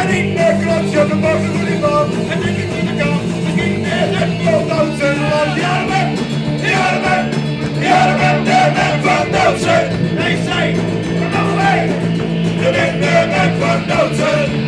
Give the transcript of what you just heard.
En in de klapje op de boven van die bal. En ik in de kant, misschien het pot dansen. Want die armen, de men van Doodsen. Nee, zij, nog mee. De men van Doodsen.